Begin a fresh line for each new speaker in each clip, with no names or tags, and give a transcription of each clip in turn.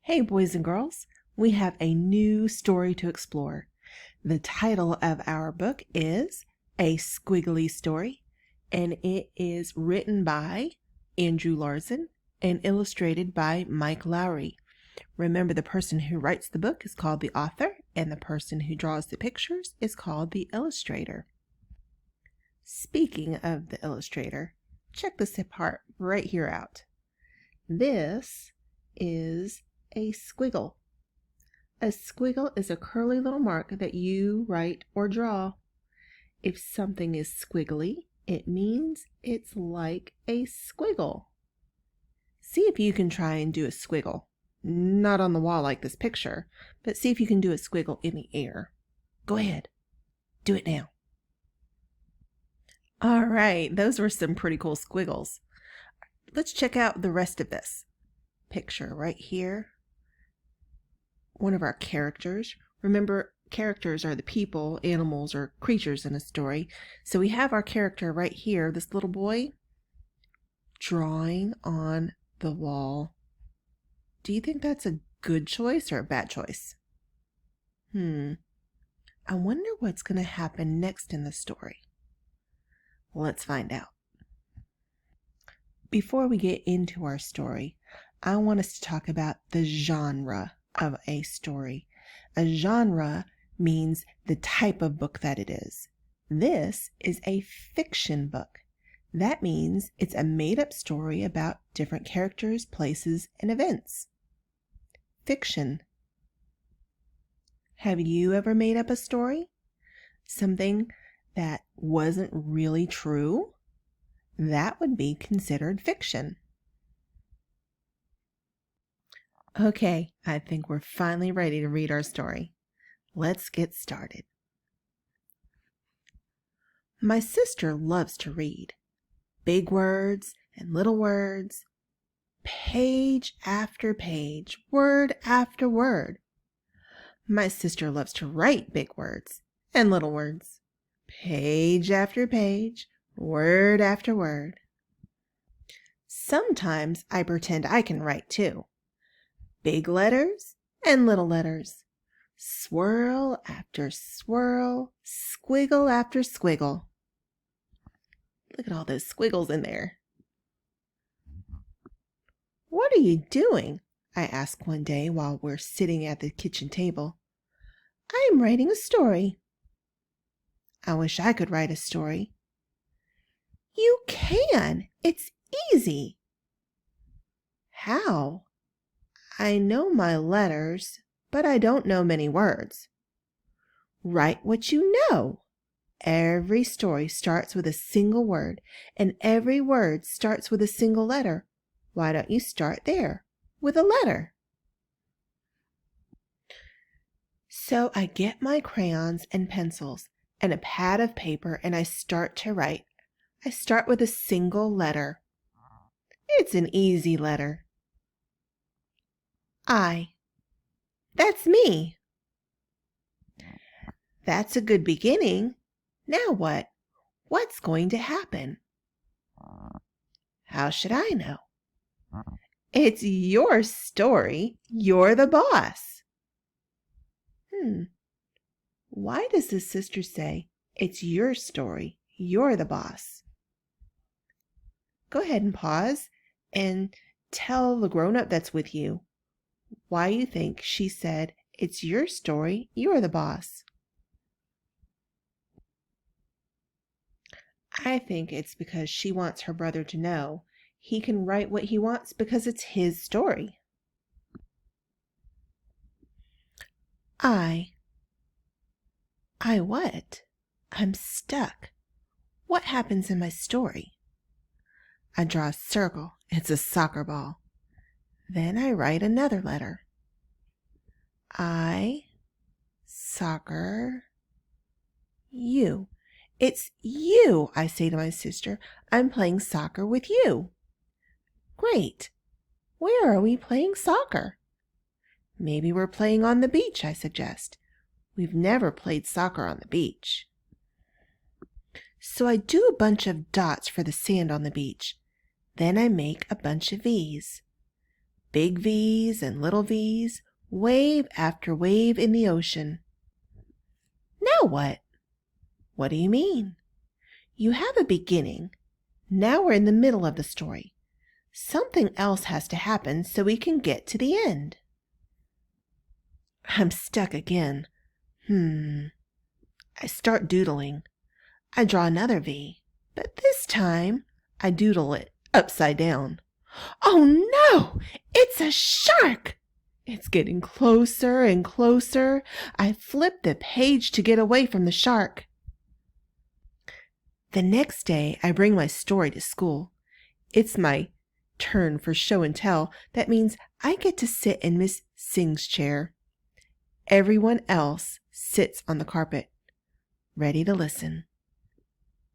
Hey, boys and girls, we have a new story to explore. The title of our book is A Squiggly Story, and it is written by Andrew Larson and illustrated by Mike Lowry. Remember, the person who writes the book is called the author, and the person who draws the pictures is called the illustrator. Speaking of the illustrator, check this part right here out. This is a squiggle. A squiggle is a curly little mark that you write or draw. If something is squiggly, it means it's like a squiggle. See if you can try and do a squiggle. Not on the wall like this picture, but see if you can do a squiggle in the air. Go ahead. Do it now. All right, those were some pretty cool squiggles. Let's check out the rest of this picture right here. One of our characters. Remember, characters are the people, animals, or creatures in a story. So we have our character right here, this little boy, drawing on the wall. Do you think that's a good choice or a bad choice? I wonder what's going to happen next in the story. Let's find out. Before we get into our story, I want us to talk about the genre of a story. A genre means the type of book that it is. This is a fiction book. That means it's a made-up story about different characters, places, and events. Fiction. Have you ever made up a story? Something that wasn't really true? That would be considered fiction. Okay, I think we're finally ready to read our story. Let's get started. My sister loves to read. Big words and little words. Page after page, word after word. My sister loves to write big words and little words. Page after page, word after word. Sometimes I pretend I can write too. Big letters and little letters. Swirl after swirl, squiggle after squiggle. Look at all those squiggles in there. What are you doing? I asked one day while we're sitting at the kitchen table. I am writing a story. I wish I could write a story. You can. It's easy. How? I know my letters, but I don't know many words. Write what you know. Every story starts with a single word, and every word starts with a single letter. Why don't you start there, with a letter? So I get my crayons and pencils and a pad of paper, and I start to write. I start with a single letter. It's an easy letter. I. That's me. That's a good beginning. Now what? What's going to happen? How should I know? It's your story. You're the boss. Why does the sister say, it's your story, you're the boss? Go ahead and pause and tell the grown-up that's with you why you think she said, it's your story, you're the boss. I think it's because she wants her brother to know he can write what he wants because it's his story. I what? I'm stuck. What happens in my story? I draw a circle. It's a soccer ball. Then I write another letter. I, soccer, you. It's you, I say to my sister. I'm playing soccer with you. Great. Where are we playing soccer? Maybe we're playing on the beach, I suggest. We've never played soccer on the beach. So I do a bunch of dots for the sand on the beach. Then I make a bunch of V's. Big V's and little V's, wave after wave in the ocean. Now what? What do you mean? You have a beginning. Now we're in the middle of the story. Something else has to happen so we can get to the end. I'm stuck again. I start doodling. I draw another V, but this time I doodle it upside down. Oh no! It's a shark! It's getting closer and closer. I flip the page to get away from the shark. The next day, I bring my story to school. It's my turn for show and tell. That means I get to sit in Miss Singh's chair. Everyone else sits on the carpet, ready to listen.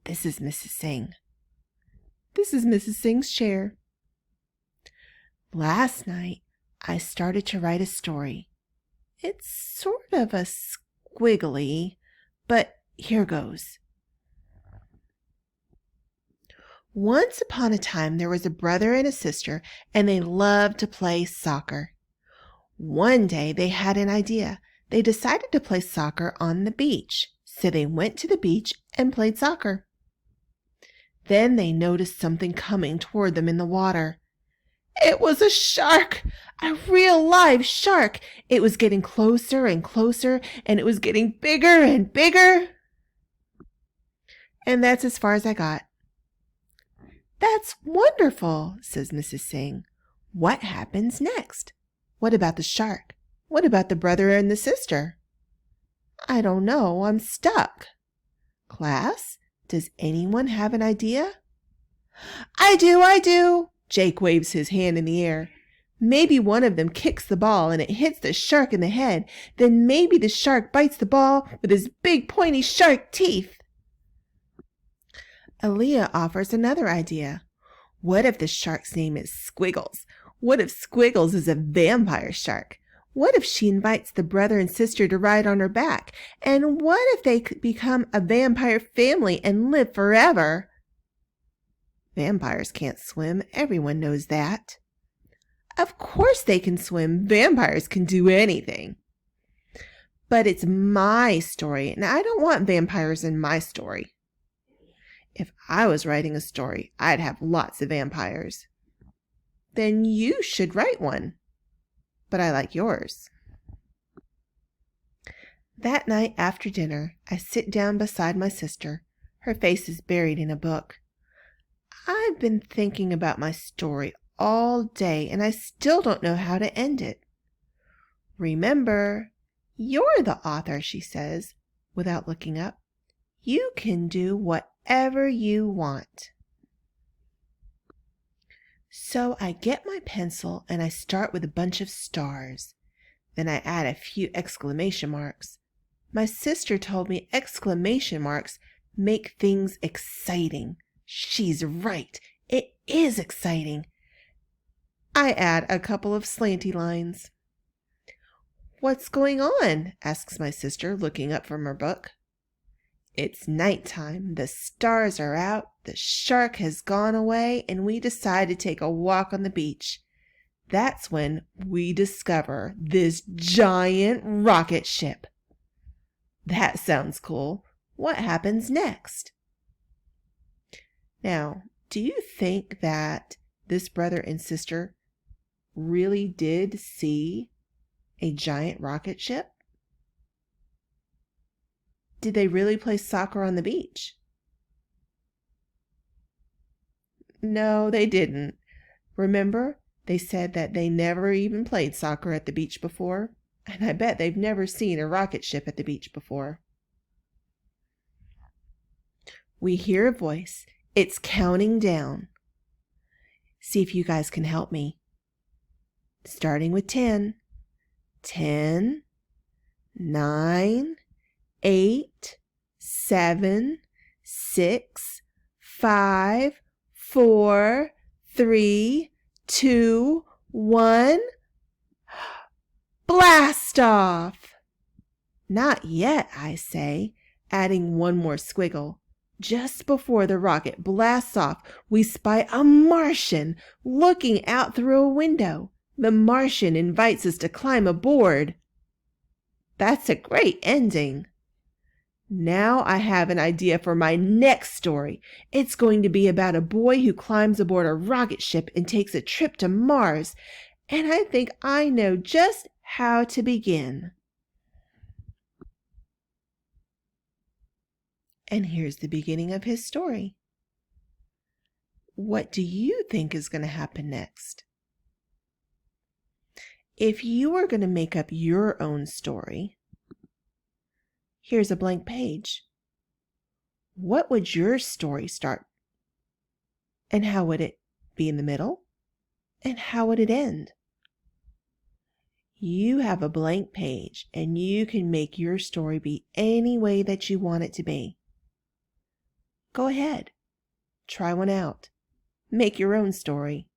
This is Mrs. Singh. This is Mrs. Singh's chair. Last night, I started to write a story. It's sort of a squiggly, but here goes. Once upon a time, there was a brother and a sister, and they loved to play soccer. One day, they had an idea. They decided to play soccer on the beach, so they went to the beach and played soccer. Then they noticed something coming toward them in the water. It was a shark, a real live shark. It was getting closer and closer, and it was getting bigger and bigger. And that's as far as I got. That's wonderful, says Mrs. Singh. What happens next? What about the shark? What about the brother and the sister? I don't know. I'm stuck. Class, does anyone have an idea? I do. Jake waves his hand in the air. Maybe one of them kicks the ball and it hits the shark in the head. Then maybe the shark bites the ball with his big pointy shark teeth. Aaliyah offers another idea. What if the shark's name is Squiggles? What if Squiggles is a vampire shark? What if she invites the brother and sister to ride on her back? And what if they become a vampire family and live forever? Vampires can't swim. Everyone knows that. Of course they can swim. Vampires can do anything. But it's my story, and I don't want vampires in my story. If I was writing a story, I'd have lots of vampires. Then you should write one. But I like yours. That night after dinner, I sit down beside my sister. Her face is buried in a book. I've been thinking about my story all day, and I still don't know how to end it. Remember, you're the author, she says, without looking up. You can do whatever you want. So I get my pencil and I start with a bunch of stars. Then I add a few exclamation marks. My sister told me exclamation marks make things exciting. She's right. It is exciting. I add a couple of slanty lines. What's going on? Asks my sister, looking up from her book. It's nighttime. The stars are out. The shark has gone away, and we decide to take a walk on the beach. That's when we discover this giant rocket ship. That sounds cool. What happens next? Now, do you think that this brother and sister really did see a giant rocket ship? Did they really play soccer on the beach? No, they didn't. Remember, they said that they never even played soccer at the beach before, and I bet they've never seen a rocket ship at the beach before. We hear a voice. It's counting down. See if you guys can help me. Starting with 10. 10, 9, 8, 7, 6, 5, 4, 3, 2, 1. Blast off! Not yet, I say, adding one more squiggle. Just before the rocket blasts off, we spy a Martian looking out through a window. The Martian invites us to climb aboard. That's a great ending. Now I have an idea for my next story. It's going to be about a boy who climbs aboard a rocket ship and takes a trip to Mars. And I think I know just how to begin. And here's the beginning of his story. What do you think is going to happen next? If you were going to make up your own story, here's a blank page. What would your story start? And how would it be in the middle? And how would it end? You have a blank page and you can make your story be any way that you want it to be. Go ahead. Try one out. Make your own story.